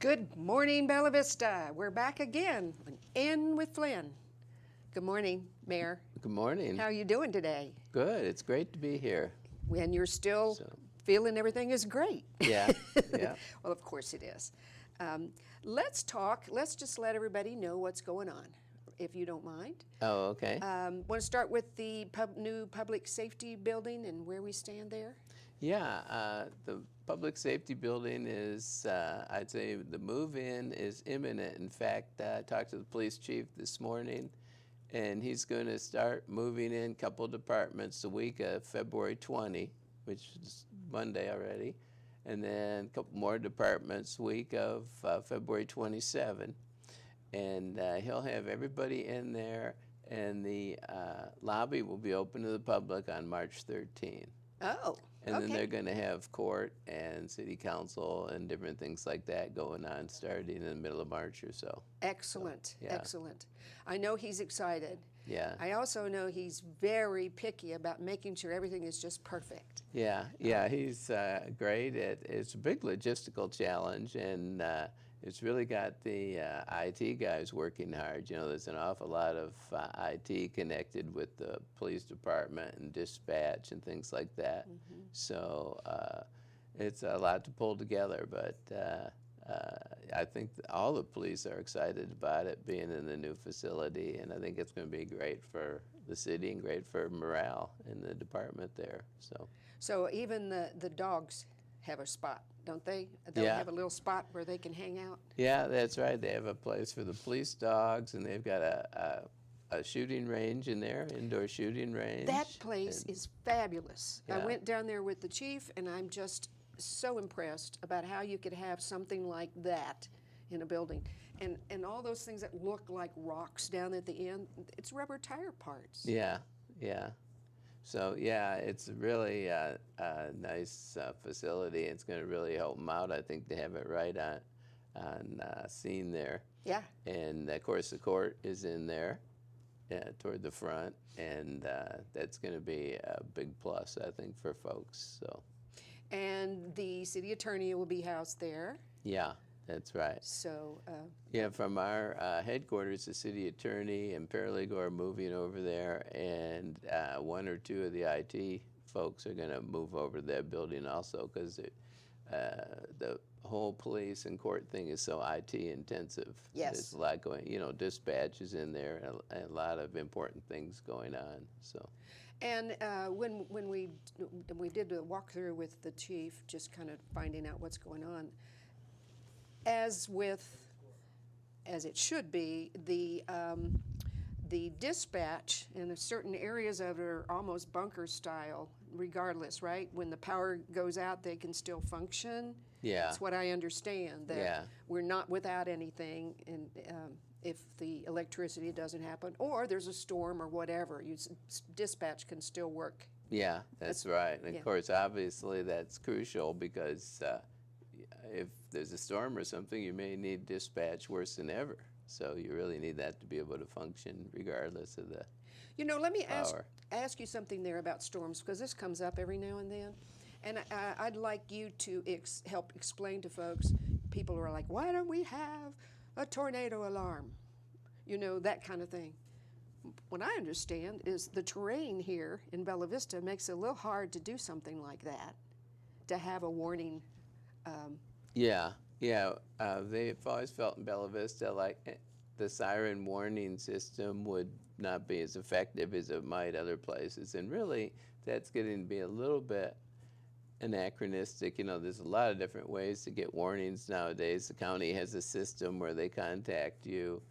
Good morning, Bella Vista. We're back again. In with Flynn. Good morning, Mayor. Good morning. How are you doing today? Good. It's great to be here. And you're still So- feeling everything is great. Yeah. Yeah. Well, of course it is. Let's talk. Let's just let everybody know what's going on, if you don't mind. Oh, okay. Want to start with the new public safety building and where we stand there? Yeah. The public safety building is, I'd say the move-in is imminent. In fact, I talked to the police chief this morning, and he's going to start moving in a couple departments the week of February 20, which is Monday already, and then a couple more departments week of February 27. And he'll have everybody in there, and the lobby will be open to the public on March 13. Oh, And okay. then they're going to have court and city council and different things like that going on starting in the middle of March or so. Excellent, yeah. excellent. I know he's excited. Yeah. I also know he's very picky about making sure everything is just perfect. Yeah, he's great. It's a big logistical challenge, and it's really got the IT guys working hard. You know, there's an awful lot of IT connected with the police department and dispatch and things like that. Mm-hmm. So it's a lot to pull together, but I think all the police are excited about it being in the new facility, and I think it's going to be great for the city and great for morale in the department there. So even the dogs have a spot, don't they? They'll Yeah. have a little spot where they can hang out. Yeah, that's right. They have a place for the police dogs, and they've got a shooting range in there, indoor shooting range. That place is fabulous. I Yeah. went down there with the chief, and I'm just so impressed about how you could have something like that in a building. And all those things that look like rocks down at the end, it's rubber tire parts. Yeah, yeah. So yeah, it's really a nice facility. It's going to really help them out, I think, to have it right on scene there. Yeah. And of course, the court is in there toward the front, and that's going to be a big plus, I think, for folks. So. And the city attorney will be housed there. Yeah, that's right. So. Yeah, from our headquarters, the city attorney and paralegal are moving over there, and one or two of the IT folks are going to move over to that building also, because the whole police and court thing is so IT intensive. Yes. There's a lot going, dispatch is in there, and a lot of important things going on. So. And when we did the walkthrough with the chief, just kind of finding out what's going on, as it should be, the dispatch in certain areas of it are almost bunker style, regardless, right? When the power goes out, they can still function. Yeah. That's what I understand. That Yeah. we're not without anything, and if the electricity doesn't happen, or there's a storm or whatever, dispatch can still work. Yeah, that's right. And yeah. of course, obviously, that's crucial because if there's a storm or something, you may need dispatch worse than ever. So you really need that to be able to function regardless of the Let me power. ask you something there about storms, because this comes up every now and then. And I'd like you to help explain to folks, people who are like, why don't we have a tornado alarm? That kind of thing. What I understand is the terrain here in Bella Vista makes it a little hard to do something like that, to have a warning. Yeah. They've always felt in Bella Vista like the siren warning system would not be as effective as it might other places. And really, that's getting to be a little bit anachronistic. There's a lot of different ways to get warnings nowadays. The county has a system where they contact you.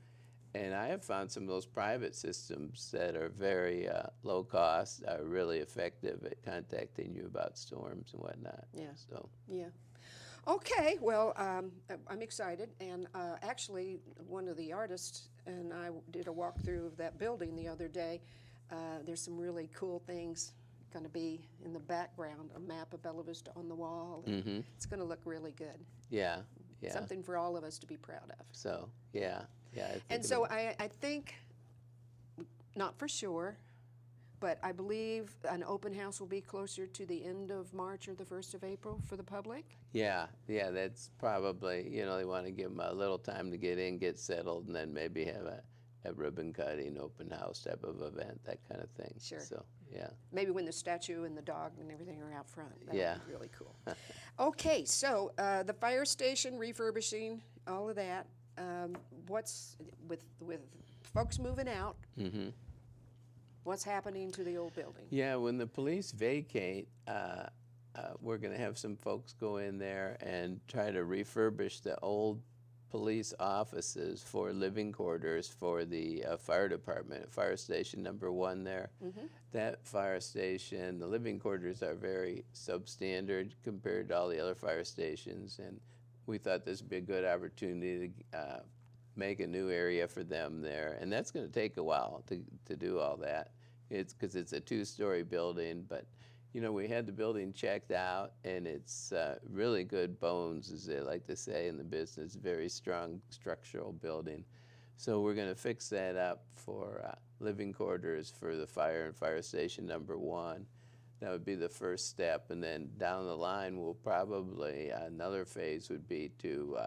And I have found some of those private systems that are very low cost are really effective at contacting you about storms and whatnot. Yeah. So. Yeah. Okay, well, I'm excited, and actually, one of the artists and I did a walkthrough of that building the other day. There's some really cool things going to be in the background, a map of Bella Vista on the wall. And It's going to look really good. Yeah. Something for all of us to be proud of. So, yeah. And so I think, not for sure, but I believe an open house will be closer to the end of March or the 1st of April for the public. Yeah, that's probably, they want to give them a little time to get in, get settled, and then maybe have a ribbon cutting, open house type of event, that kind of thing. Sure. So, yeah. Maybe when the statue and the dog and everything are out front. That Yeah. would be really cool. Okay, so the fire station refurbishing, all of that. What's with folks moving out? Mm-hmm. What's happening to the old building? Yeah, when the police vacate, we're going to have some folks go in there and try to refurbish the old police offices for living quarters for the fire department, fire station number 1 there. Mm-hmm. That fire station, the living quarters are very substandard compared to all the other fire stations, and we thought this would be a good opportunity to make a new area for them there. And that's going to take a while to do all that. It's because it's a 2-story building, but we had the building checked out, and it's really good bones, as they like to say in the business, very strong structural building. So we're going to fix that up for living quarters for the fire and fire station number 1. That would be the first step, and then down the line, we'll probably, another phase would be to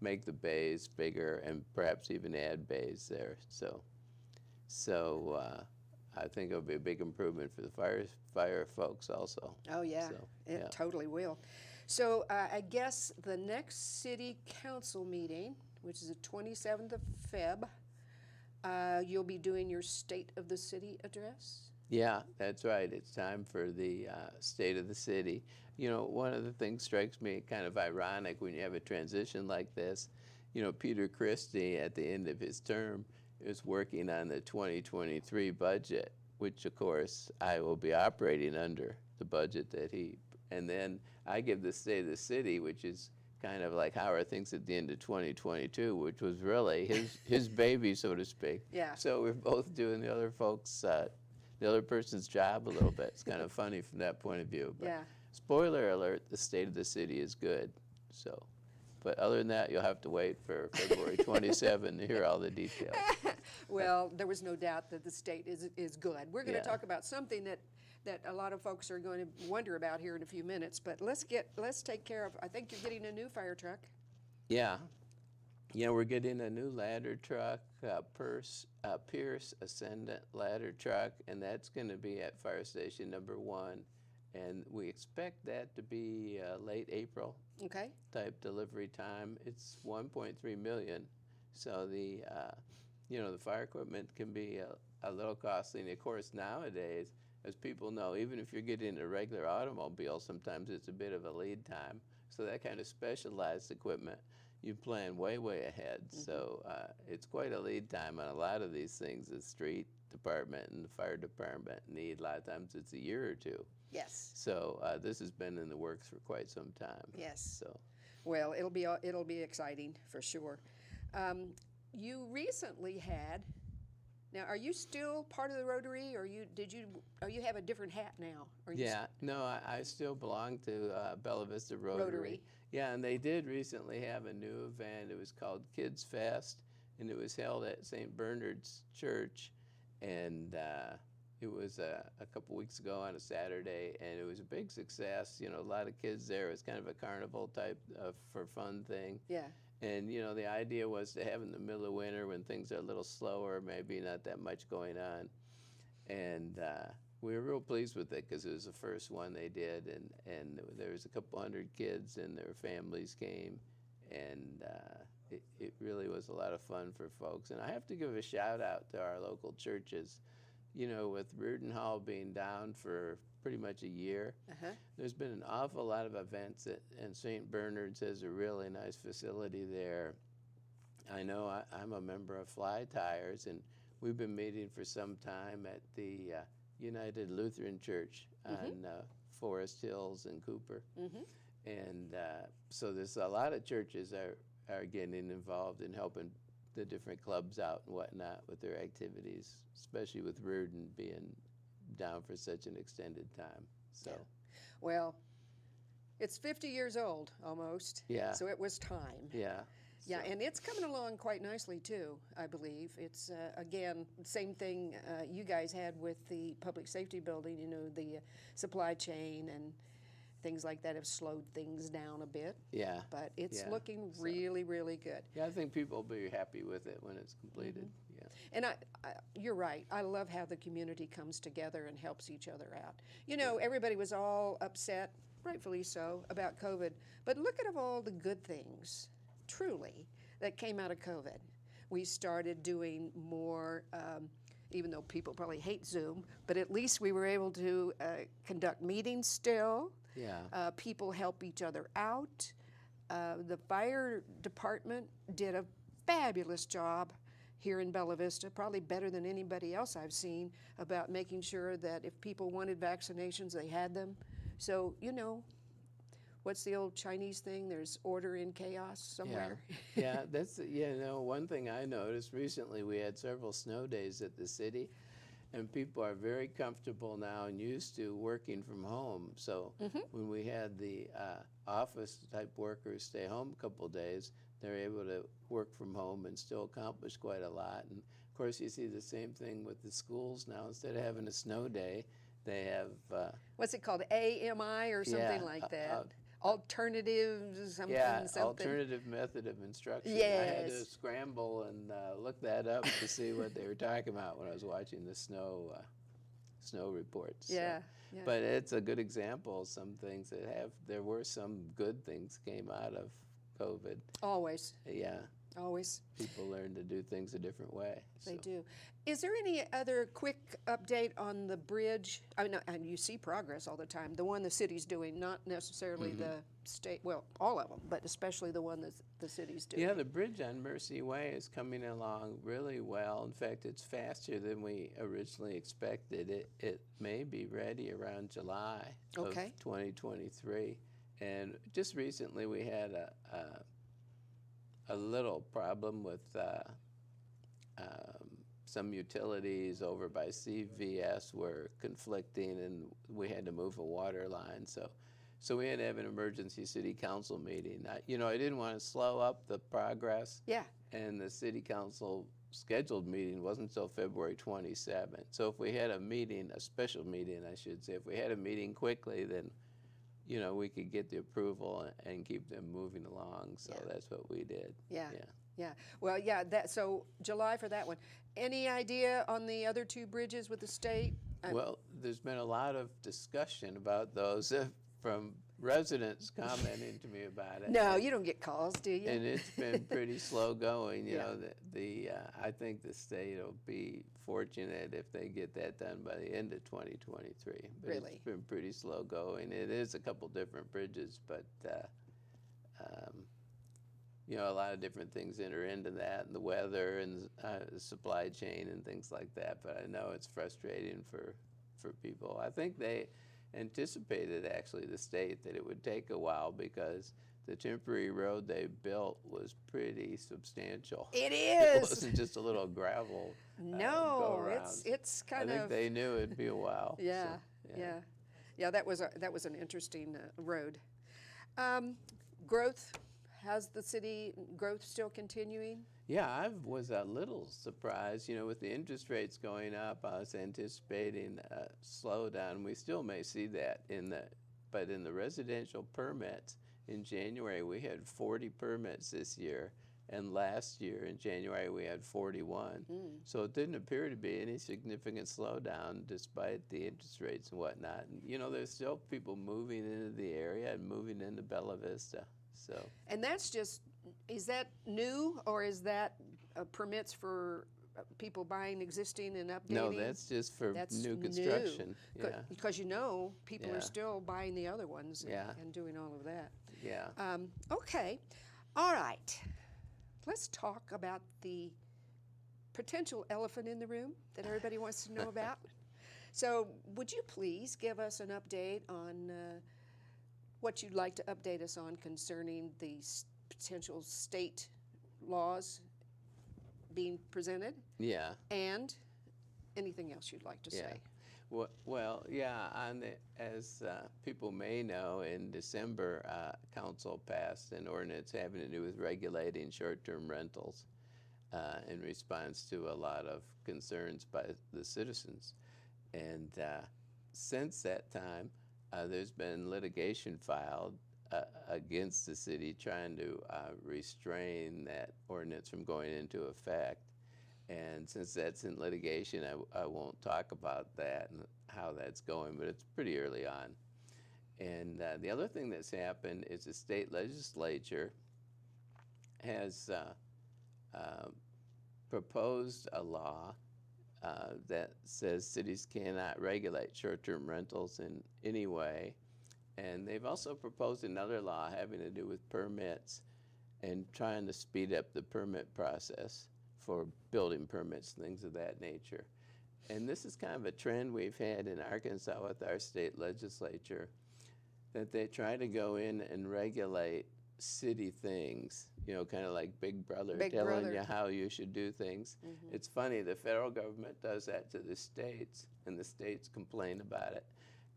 make the bays bigger and perhaps even add bays there. So I think it'll be a big improvement for the fire folks also. Oh, yeah, So, it totally will. So I guess the next city council meeting, which is the 27th of Feb, you'll be doing your State of the City address? Yeah, that's right. It's time for the state of the city. One of the things strikes me kind of ironic when you have a transition like this. Peter Christie, at the end of his term, is working on the 2023 budget, which, of course, I will be operating under the budget that and then I give the state of the city, which is kind of like how are things at the end of 2022, which was really his baby, so to speak. Yeah. So we're both doing the other folks, the other person's job a little bit. It's kind of funny from that point of view. But Yeah. spoiler alert, the state of the city is good. So, but other than that, you'll have to wait for February 27 to hear all the details. Well, there was no doubt that the state is good. We're going to Yeah. talk about something that a lot of folks are going to wonder about here in a few minutes. But let's take care of. I think you're getting a new fire truck. Yeah. Yeah, we're getting a new ladder truck, Pierce Ascendant ladder truck, and that's going to be at fire station number 1. And we expect that to be late April Okay. type delivery time. It's $1.3 million, so the the fire equipment can be a little costly. And of course, nowadays, as people know, even if you're getting a regular automobile, sometimes it's a bit of a lead time. So that kind of specialized equipment, you plan way ahead. Mm-hmm. So it's quite a lead time on a lot of these things. The street department and the fire department need. A lot of times it's a year or 2. Yes. So this has been in the works for quite some time. Yes. So, well, it'll be exciting for sure. You recently had. Now, are you still part of the Rotary, or you have a different hat now? No, I still belong to Bella Vista Rotary. Yeah, and they did recently have a new event. It was called Kids Fest, and it was held at St. Bernard's Church, and it was a couple weeks ago on a Saturday, and it was a big success. A lot of kids there. It was kind of a carnival type for fun thing. Yeah. And, the idea was to have in the middle of winter when things are a little slower, maybe not that much going on. And we were real pleased with it because it was the first one they did. And there was a couple hundred kids and their families came. And it really was a lot of fun for folks. And I have to give a shout out to our local churches. With Reardon Hall being down for pretty much a year, there's been an awful lot of events, and St. Bernard's has a really nice facility there. I know I'm a member of Fly Tires, and we've been meeting for some time at the United Lutheran Church on Forest Hills and Cooper. And so there's a lot of churches are getting involved in helping the different clubs out and whatnot with their activities, especially with Reardon being down for such an extended time. So, well, it's 50 years old almost. Yeah. So it was time. Yeah. Yeah, So, and it's coming along quite nicely too, I believe. It's, again, same thing you guys had with the public safety building, you know, the supply chain and things like that have slowed things down a bit. yeah. But it's Yeah, looking so- really, really good. Yeah, I think people will be happy with it when it's completed. Yeah. And you're right. I love how the community comes together and helps each other out. You know, everybody was all upset, rightfully so, about COVID. But look at all the good things, truly, that came out of COVID. We started doing more, even though people probably hate Zoom, but at least we were able to conduct meetings still. Yeah. People help each other out. The fire department did a fabulous job here in Bella Vista, probably better than anybody else I've seen, about making sure that if people wanted vaccinations, they had them. So, you know, what's the old Chinese thing? There's order in chaos somewhere. Yeah, that's, you know, one thing I noticed recently, we had several snow days at the city, and people are very comfortable now and used to working from home. So when we had the office type workers stay home a couple days, they're able to work from home and still accomplish quite a lot. And of course, you see the same thing with the schools now. Instead of having a snow day, they have What's it called? AMI or something Yeah, like that? Alternatives, something, yeah, something. alternative method of instruction. I had to Yes. scramble and look that up to see what they were talking about when I was watching the snow reports. So. Yeah, yeah. But it's a good example of some things that there were some good things came out of COVID. Always, Yeah, always. people learn to do things a different way. They so. do. Is there any other quick update on the bridge? I mean, and you see progress all the time. The one the city's doing, not necessarily the state, well, all of them, but especially the one that the city's doing. Yeah, the bridge on Mercy Way is coming along really well. In fact, it's faster than we originally expected. It may be ready around July Okay. of 2023. And just recently we had a little problem with some utilities over by CVS were conflicting, and we had to move a water line. So we had to have an emergency city council meeting. I didn't want to slow up the progress. Yeah. And the city council scheduled meeting wasn't until February 27th. So if we had a meeting, a special meeting, I should say, if we had a meeting quickly, then we could get the approval and keep them moving along. So that's what we did. Yeah. Yeah. Yeah. Well, yeah, so July for that one. Any idea on the other two bridges with the state? Well, there's been a lot of discussion about those from residents commenting to me about it. No, you don't get calls, do you? And it's been pretty slow going. You Yeah. know, I think the state will be fortunate if they get that done by the end of 2023. But Really? It's been pretty slow going. It is a couple different bridges, but a lot of different things enter into that, and the weather and the supply chain and things like that. But I know it's frustrating for people. I think they anticipated, actually, the state, that it would take a while because the temporary road they built was pretty substantial. It It is. wasn't just a little gravel No, go-around. it's I kind think of. they knew it'd be a while. Yeah, so, yeah. That was an interesting road. Growth. How's the city growth still continuing? Yeah, I was a little surprised. With the interest rates going up, I was anticipating a slowdown. We still may see that but in the residential permits in January, we had 40 permits this year, and last year in January we had 41. So it didn't appear to be any significant slowdown despite the interest rates and whatnot. And, there's still people moving into the area and moving into Bella Vista. So. And is that new, or is that permits for people buying existing and updating? No, that's just for new construction. Yeah. Because people are still buying the other ones and doing all of that. Yeah. Okay. All right. Let's talk about the potential elephant in the room that everybody wants to know about. So would you please give us an update on what you'd like to update us on concerning the potential state laws being presented? Yeah. And anything else you'd like to say? Well, yeah, as people may know, in December, council passed an ordinance having to do with regulating short-term rentals in response to a lot of concerns by the citizens. And since that time, there's been litigation filed against the city trying to restrain that ordinance from going into effect. And since that's in litigation, I won't talk about that and how that's going, but it's pretty early on. And the other thing that's happened is the state legislature has proposed a law that says cities cannot regulate short-term rentals in any way. And they've also proposed another law having to do with permits and trying to speed up the permit process for building permits, things of that nature. And this is kind of a trend we've had in Arkansas with our state legislature, that they try to go in and regulate city things, you know, kind of like Big Brother telling you how you should do things. Mm-hmm. It's funny, the federal government does that to the states, and the states complain about it.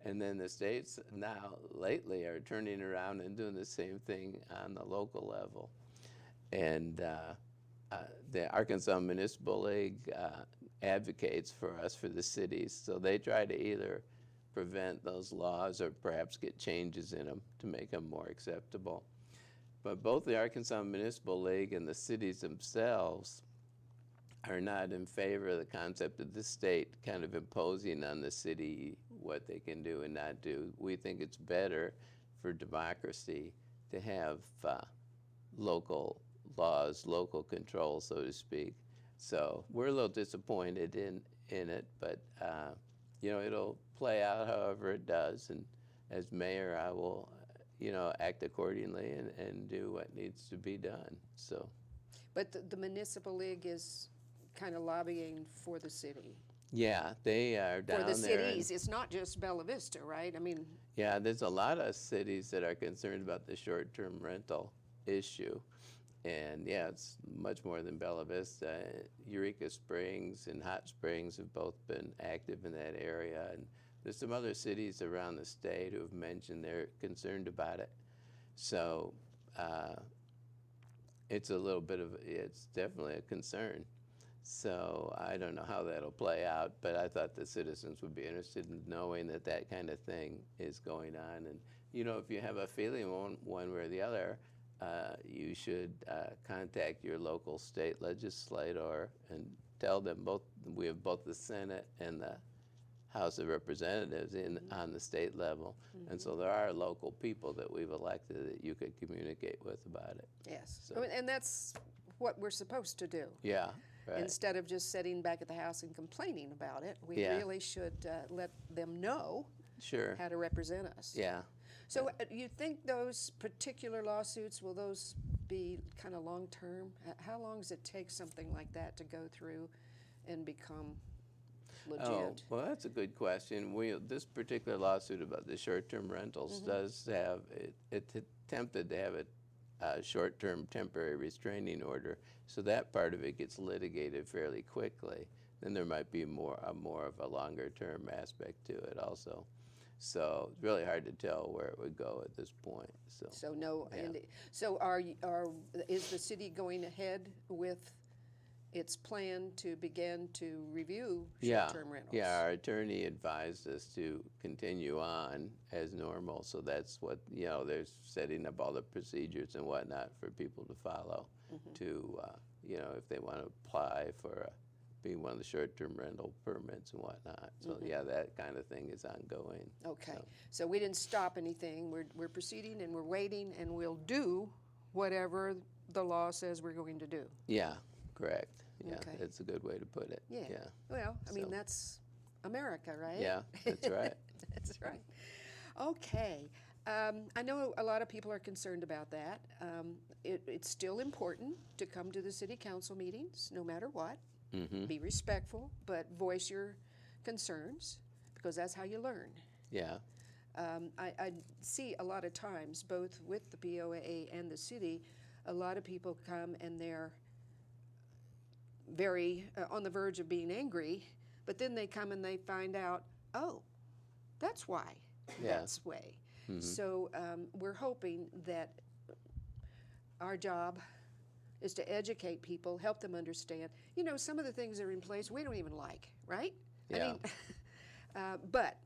And then the states now, lately, are turning around and doing the same thing on the local level. And the Arkansas Municipal League advocates for us, for the cities, so they try to either prevent those laws or perhaps get changes in them to make them more acceptable. But both the Arkansas Municipal League and the cities themselves are not in favor of the concept of the state kind of imposing on the city what they can do and not do. We think it's better for democracy to have local laws, local control, so to speak. So we're a little disappointed in it, but you know, it'll play out however it does. And as mayor, I will, you know, act accordingly and do what needs to be done. So. But the municipal league is kind of lobbying for the city. Yeah, they are down there. For the cities, it's not just Bella Vista, right? I mean. Yeah, there's a lot of cities that are concerned about the short-term rental issue. And yeah, it's much more than Bella Vista. Eureka Springs and Hot Springs have both been active in that area. And there's some other cities around the state who have mentioned they're concerned about it. So it's a little bit of, it's definitely a concern. So I don't know how that'll play out, but I thought the citizens would be interested in knowing that that kind of thing is going on. And, you know, if you have a feeling one way or the other, you should contact your local state legislator and tell them both, we have both the Senate and the House of Representatives on the state level. Mm-hmm. And so there are local people that we've elected that you could communicate with about it. Yes, so. And that's what we're supposed to do. Yeah. Right. Instead of just sitting back at the house and complaining about it, we really should let them know how to represent us. Yeah. So you think those particular lawsuits, will those be kind of long-term? How long does it take something like that to go through and become legit? Oh, well, that's a good question. This particular lawsuit about the short-term rentals does have, it attempted to have a short-term temporary restraining order, so that part of it gets litigated fairly quickly. Then there might be more of a longer-term aspect to it also. So it's really hard to tell where it would go at this point. So no. Yeah. So is the city going ahead with its plan to begin to review short-term rentals? Yeah, our attorney advised us to continue on as normal. So that's what, you know, they're setting up all the procedures and whatnot for people to follow to, you know, if they want to apply for being one of the short-term rental permits and whatnot. So yeah, that kind of thing is ongoing. Okay, so we didn't stop anything. We're proceeding and we're waiting, and we'll do whatever the law says we're going to do. Yeah, correct. Yeah, okay. That's a good way to put it. Yeah. Well, I mean, that's America, right? Yeah, that's right. That's right. Okay. I know a lot of people are concerned about that. It's still important to come to the city council meetings, no matter what. Be respectful, but voice your concerns, because that's how you learn. Yeah. I see a lot of times, both with the BOA and the city, a lot of people come and they're very on the verge of being angry, but then they come and they find out oh, that's why. Yeah. That's way. So we're hoping that our job is to educate people, help them understand. You know, some of the things that are in place we don't even like, right? Yeah. I mean, but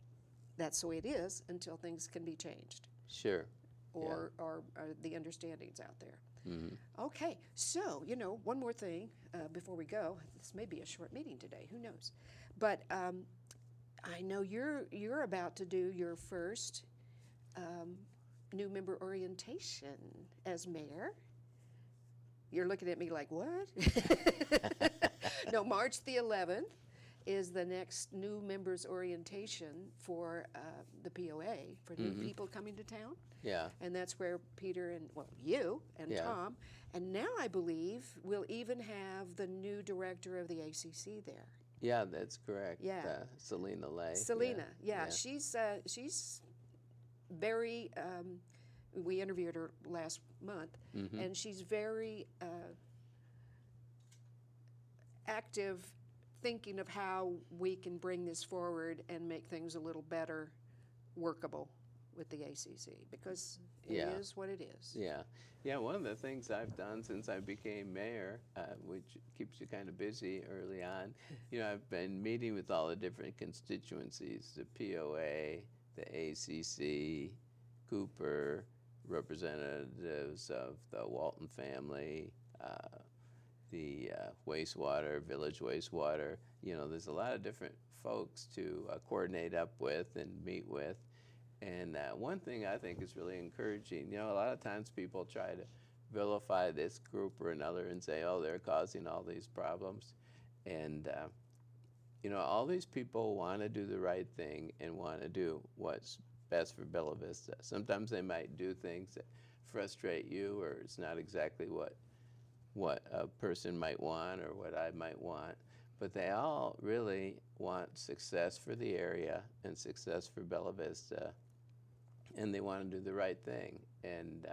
that's the way it is until things can be changed, Sure. or the understandings out there. Mm-hmm. Okay, so, you know, one more thing before we go. This may be a short meeting today, who knows? But I know you're about to do your first new member orientation as mayor. You're looking at me like, what? No, March the 11th is the next new members orientation for the POA, for new people coming to town. Yeah. And that's where Peter and, well, you and Yeah. Tom, and now I believe we'll even have the new director of the ACC there. Yeah, that's correct. Yeah. Selena Lay. Selena, yeah, Yeah. she's very. We interviewed her last month, and she's very active, thinking of how we can bring this forward and make things a little better, workable with the ACC, because it Yeah. is what it is. Yeah. Yeah, one of the things I've done since I became mayor, which keeps you kind of busy early on, you know, I've been meeting with all the different constituencies, the POA, the ACC, Cooper, representatives of the Walton family, the wastewater, village wastewater. You know, there's a lot of different folks to coordinate up with and meet with. And one thing I think is really encouraging, you know, a lot of times people try to vilify this group or another and say, oh, they're causing all these problems. And, you know, all these people want to do the right thing and want to do what's best for Bella Vista. Sometimes they might do things that frustrate you, or it's not exactly what a person might want or what I might want. But they all really want success for the area and success for Bella Vista, and they want to do the right thing. And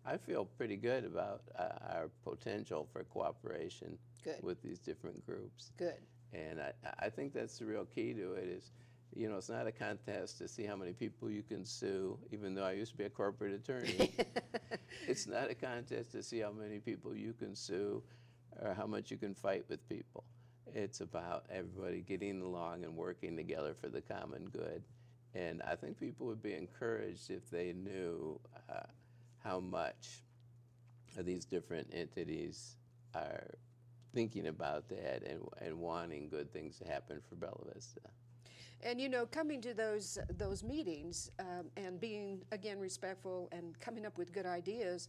I feel pretty good about our potential for cooperation Good. with these different groups. Good. And I think that's the real key to it is, you know, it's not a contest to see how many people you can sue, even though I used to be a corporate attorney. It's not a contest to see how many people you can sue or how much you can fight with people. It's about everybody getting along and working together for the common good. And I think people would be encouraged if they knew how much these different entities are thinking about that and wanting good things to happen for Bella Vista. And you know, coming to those meetings and being, again, respectful and coming up with good ideas,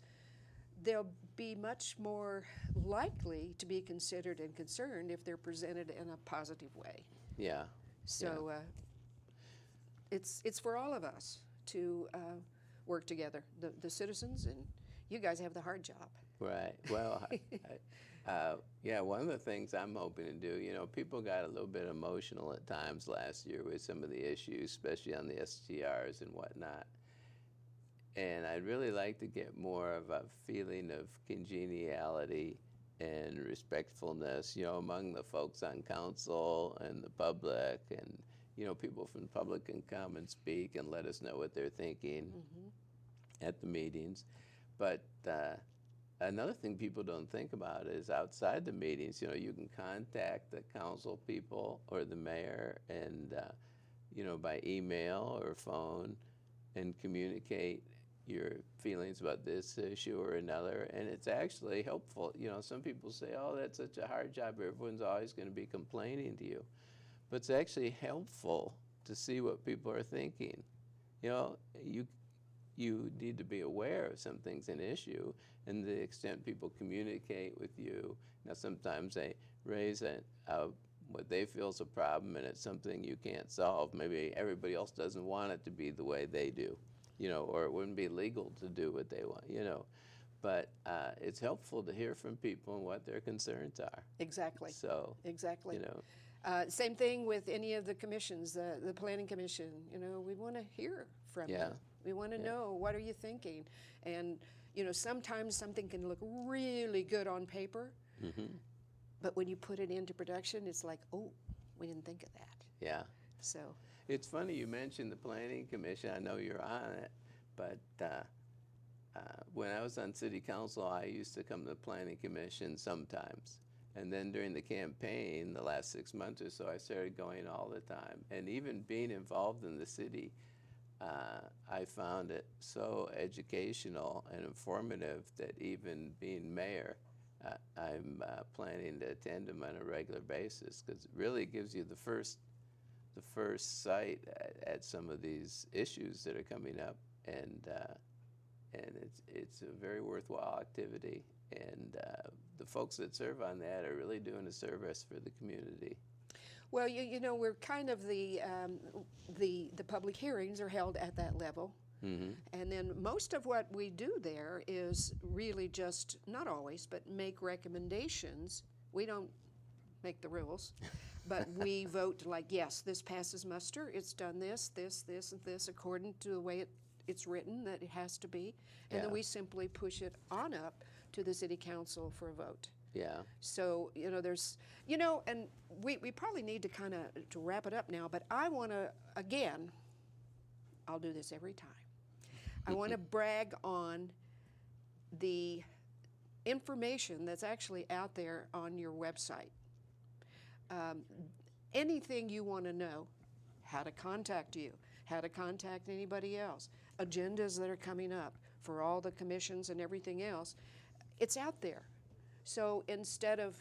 they'll be much more likely to be considered and concerned if they're presented in a positive way. Yeah. So it's for all of us to work together, the citizens, and you guys have the hard job. Right. Well, yeah, one of the things I'm hoping to do, you know, people got a little bit emotional at times last year with some of the issues, especially on the STRs and whatnot. And I'd really like to get more of a feeling of congeniality and respectfulness, you know, among the folks on council and the public. And, you know, people from the public can come and speak and let us know what they're thinking at the meetings. But another thing people don't think about is outside the meetings, you know, you can contact the council people or the mayor and, you know, by email or phone and communicate your feelings about this issue or another, and it's actually helpful. You know, some people say, oh, that's such a hard job, everyone's always going to be complaining to you. But it's actually helpful to see what people are thinking. You know, you need to be aware of some things an issue, and the extent people communicate with you. Now, sometimes they raise what they feel is a problem, and it's something you can't solve. Maybe everybody else doesn't want it to be the way they do, you know, or it wouldn't be legal to do what they want, you know. But it's helpful to hear from people and what their concerns are. Exactly. So, exactly. you know. Same thing with any of the commissions, the Planning Commission. You know, we want to hear from you. We want to know, what are you thinking? And, you know, sometimes something can look really good on paper, but when you put it into production, it's like, oh, we didn't think of that. Yeah. So. It's funny you mentioned the Planning Commission. I know you're on it, but when I was on City Council, I used to come to the Planning Commission sometimes. And then during the campaign, the last 6 months or so, I started going all the time. And even being involved in the city, I found it so educational and informative that even being mayor, I'm planning to attend them on a regular basis, because it really gives you the first sight at some of these issues that are coming up, and it's a very worthwhile activity, and the folks that serve on that are really doing a service for the community. Well, you know, we're kind of the public hearings are held at that level. Mm-hmm. And then most of what we do there is really just, not always, but make recommendations. We don't make the rules, but we vote like, yes, this passes muster, it's done this, and this, according to the way it's written that it has to be. And then Yeah. we simply push it on up to the city council for a vote. Yeah. So, you know, there's, you know, and we probably need to kind of to wrap it up now, but I want to, again, I'll do this every time. I want to brag on the information that's actually out there on your website. Anything you want to know, how to contact you, how to contact anybody else, agendas that are coming up for all the commissions and everything else, it's out there. So instead of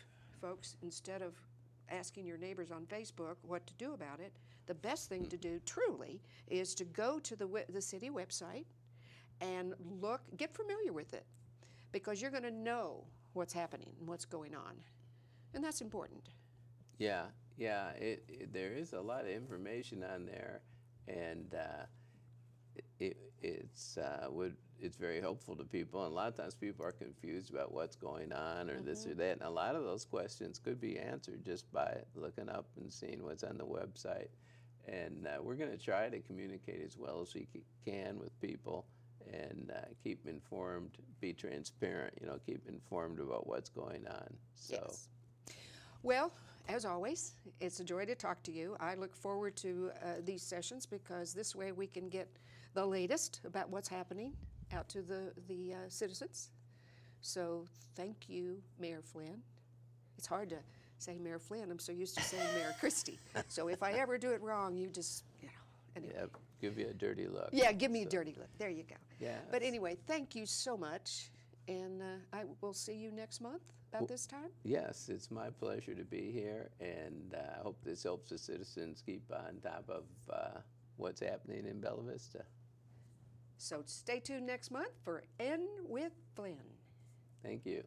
asking your neighbors on Facebook what to do about it, the best thing to do truly is to go to the city website and get familiar with it, because you're going to know what's happening and what's going on, and that's important. Yeah, yeah. There is a lot of information on there, and it's very helpful to people. And a lot of times people are confused about what's going on or this or that, and a lot of those questions could be answered just by looking up and seeing what's on the website. And we're going to try to communicate as well as we can with people, and keep informed, be transparent, you know, keep informed about what's going on. So. Yes. Well, as always, it's a joy to talk to you. I look forward to these sessions, because this way we can get the latest about what's happening out to the citizens. So thank you, Mayor Flynn. It's hard to say Mayor Flynn. I'm so used to saying Mayor Christie. So if I ever do it wrong, you just, you know. Anyway. Yeah, give you a dirty look. Yeah, give me a dirty look. There you go. Yeah. But anyway, thank you so much, and I will see you next month about this time. Yes, it's my pleasure to be here, and I hope this helps the citizens keep on top of what's happening in Bella Vista. So stay tuned next month for N with Flynn. Thank you.